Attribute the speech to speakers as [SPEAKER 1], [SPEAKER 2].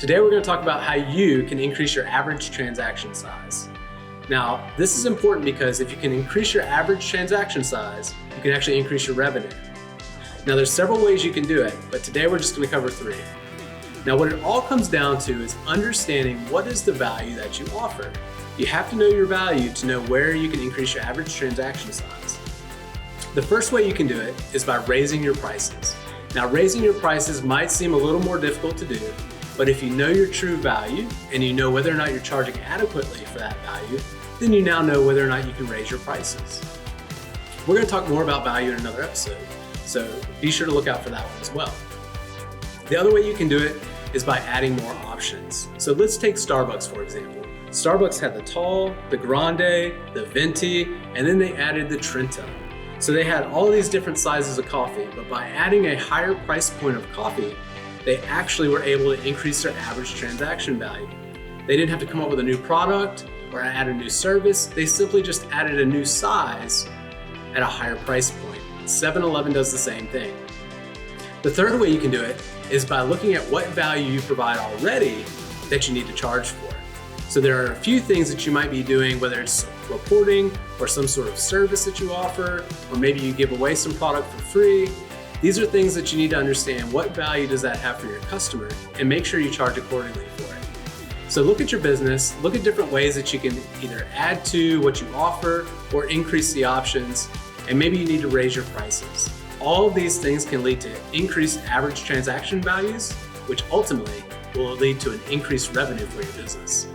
[SPEAKER 1] Today we're going to talk about how you can increase your average transaction size. Now, this is important because if you can increase your average transaction size, you can actually increase your revenue. Now, there's several ways you can do it, but today we're just going to cover 3. Now, what it all comes down to is understanding what is the value that you offer. You have to know your value to know where you can increase your average transaction size. The first way you can do it is by raising your prices. Now, raising your prices might seem a little more difficult to do, but if you know your true value and you know whether or not you're charging adequately for that value, then you now know whether or not you can raise your prices. We're going to talk more about value in another episode, so be sure to look out for that one as well. The other way you can do it is by adding more options. So let's take Starbucks, for example. Starbucks had the tall, the grande, the venti, and then they added the Trenta. So they had all these different sizes of coffee, but by adding a higher price point of coffee, they actually were able to increase their average transaction value. They didn't have to come up with a new product or add a new service. They simply just added a new size at a higher price point. 7-Eleven does the same thing. The third way you can do it is by looking at what value you provide already that you need to charge for. So there are a few things that you might be doing, whether it's reporting or some sort of service that you offer, or maybe you give away some product for free. These are things that you need to understand. What value does that have for your customer, and make sure you charge accordingly for it. So look at your business, look at different ways that you can either add to what you offer or increase the options, and maybe you need to raise your prices. All of these things can lead to increased average transaction values, which ultimately will lead to an increased revenue for your business.